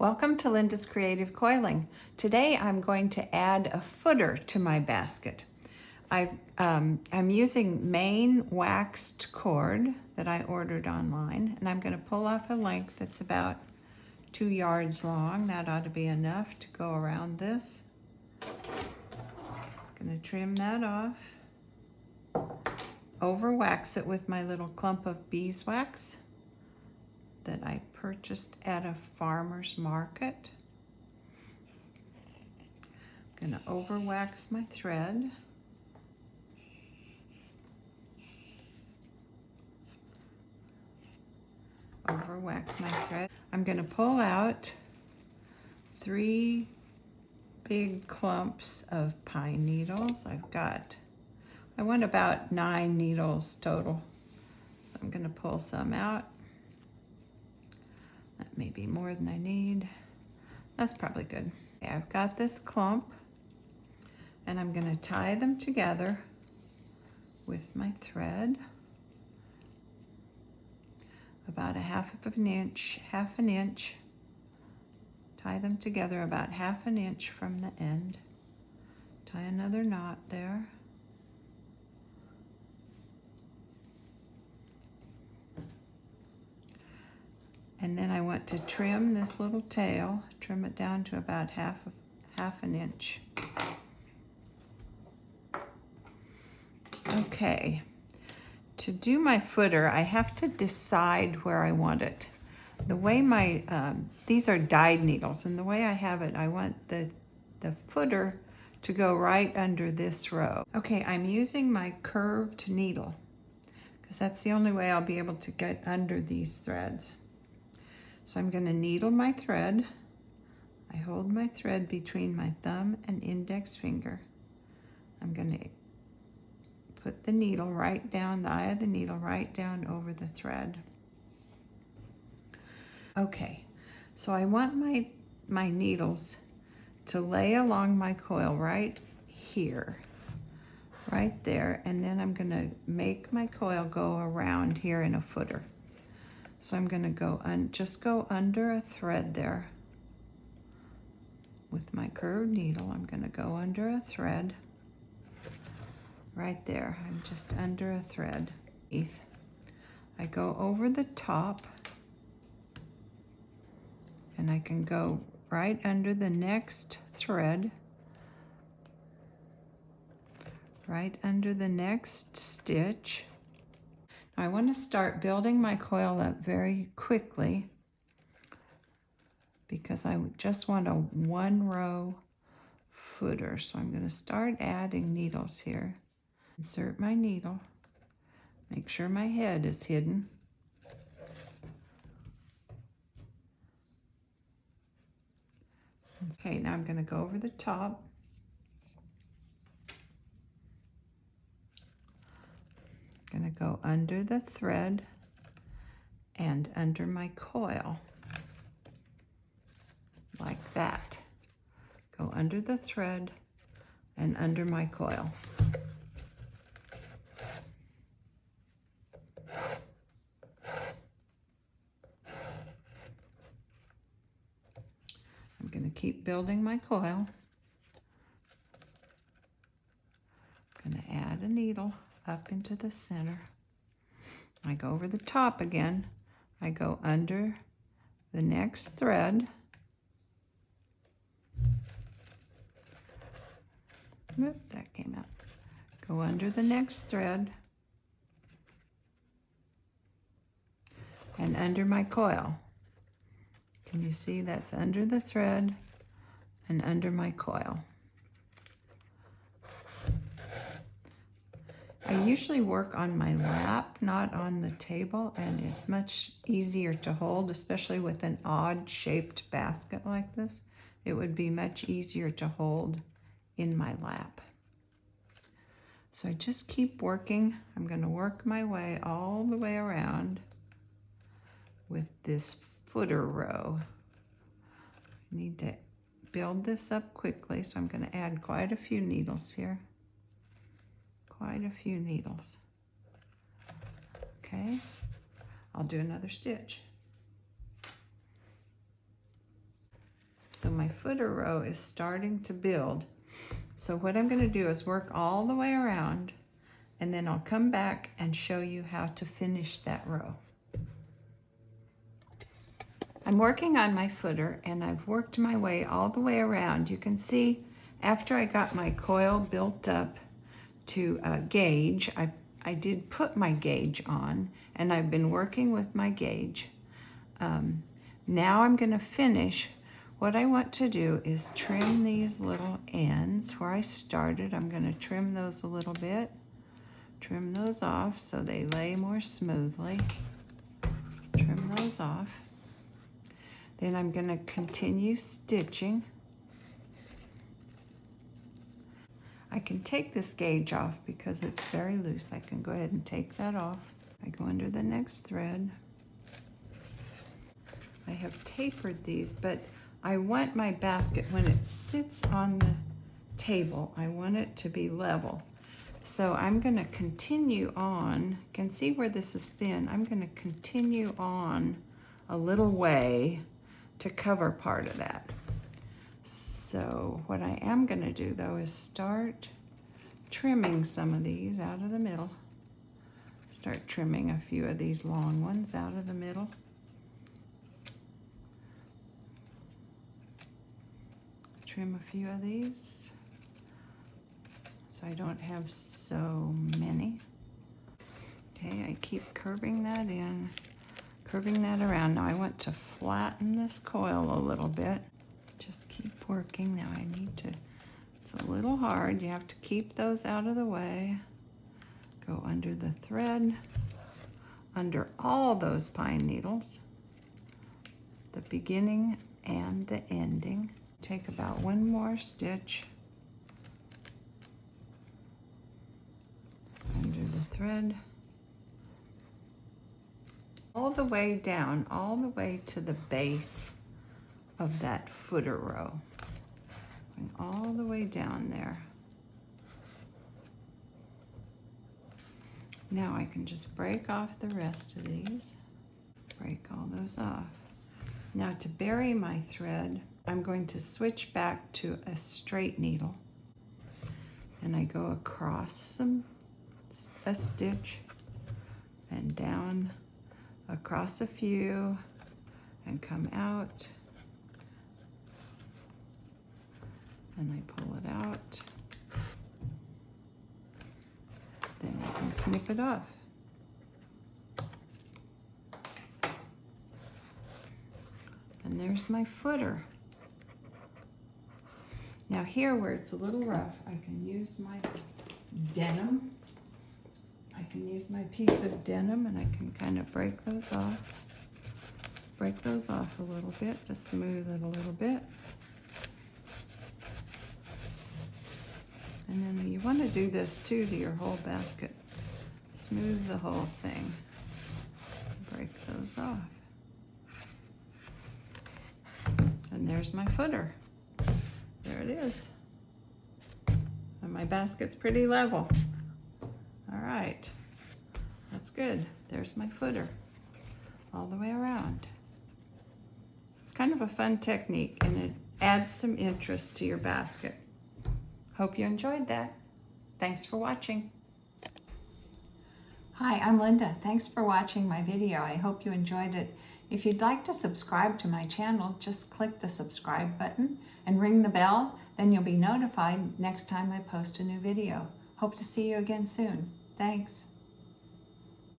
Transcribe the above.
Welcome to Linda's Creative Coiling. Today I'm going to add a footer to my basket. I'm using Maine waxed cord that I ordered online, and I'm going to pull off a length that's about 2 yards long. That ought to be enough to go around this. I'm going to trim that off. Over wax it with my little clump of beeswax that I purchased at a farmer's market. I'm going to over wax my thread. Over wax my thread. I'm going to pull out 3 big clumps of pine needles. I want about 9 needles total. So I'm going to pull some out. That may be more than I need. That's probably good. Okay, I've got this clump, and I'm going to tie them together with my thread about half an inch. Tie them together about half an inch from the end. Tie another knot there. And then I want to trim this little tail, trim it down to about half an inch. Okay, to do my footer, I have to decide where I want it. The way these are dyed needles, and the way I have it, I want the footer to go right under this row. Okay, I'm using my curved needle because that's the only way I'll be able to get under these threads. So I'm going to needle my thread. I hold my thread between my thumb and index finger. I'm going to put the needle right down, the eye of the needle right down over the thread. Okay, so I want my needles to lay along my coil right here, right there, and then I'm going to make my coil go around here in a footer. So I'm going to just go under a thread there. With my curved needle, I'm going to go under a thread. Right there, I'm just under a thread. I go over the top, and I can go right under the next thread, right under the next stitch. I want to start building my coil up very quickly because I just want a 1-row footer. So I'm going to start adding needles here. Insert my needle. Make sure my head is hidden. Okay, now I'm going to go over the top. Going to go under the thread and under my coil, like that. Go under the thread and under my coil. I'm going to keep building my coil. I'm going to add a needle up into the center. I go over the top again. I go under the next thread. Oop, that came out. Go under the next thread and under my coil. Can you see that's under the thread and under my coil? I usually work on my lap, not on the table, and it's much easier to hold, especially with an odd-shaped basket like this. It would be much easier to hold in my lap. So I just keep working. I'm going to work my way all the way around with this footer row. I need to build this up quickly, so I'm going to add quite a few needles here. Quite a few needles. Okay, I'll do another stitch. So my footer row is starting to build. So what I'm going to do is work all the way around, and then I'll come back and show you how to finish that row. I'm working on my footer, and I've worked my way all the way around. You can see after I got my coil built up to gauge, I did put my gauge on, and I've been working with my gauge. Now I'm going to finish. What I want to do is trim these little ends where I started. I'm going to trim those a little bit. Trim those off so they lay more smoothly. Trim those off. Then I'm going to continue stitching. I can take this gauge off because it's very loose. I can go ahead and take that off. I go under the next thread. I have tapered these, but I want my basket, when it sits on the table, I want it to be level. So I'm going to continue on. You can see where this is thin. I'm going to continue on a little way to cover part of that. So what I am going to do though is start trimming some of these out of the middle. Start trimming a few of these long ones out of the middle. Trim a few of these so I don't have so many. Okay, I keep curving that in, curving that around. Now I want to flatten this coil a little bit. Just keep working. Now I need to, it's a little hard. You have to keep those out of the way. Go under the thread, under all those pine needles, the beginning and the ending. Take about one more stitch under the thread, all the way down, all the way to the base of that footer row, and all the way down there. Now I can just break off the rest of these, break all those off. Now to bury my thread, I'm going to switch back to a straight needle, and I go across a stitch and down across a few and come out, and I pull it out. Then I can snip it off. And there's my footer. Now here where it's a little rough, I can use my denim. I can use my piece of denim, and I can kind of break those off. Break those off a little bit to smooth it a little bit. And then you want to do this too to your whole basket. Smooth the whole thing. Break those off. And there's my footer. There it is. And my basket's pretty level. All right, that's good. There's my footer all the way around. It's kind of a fun technique, and it adds some interest to your basket. Hope you enjoyed that. Thanks for watching. Hi, I'm Linda. Thanks for watching my video. I hope you enjoyed it. If you'd like to subscribe to my channel, just click the subscribe button and ring the bell. Then you'll be notified next time I post a new video. Hope to see you again soon. Thanks.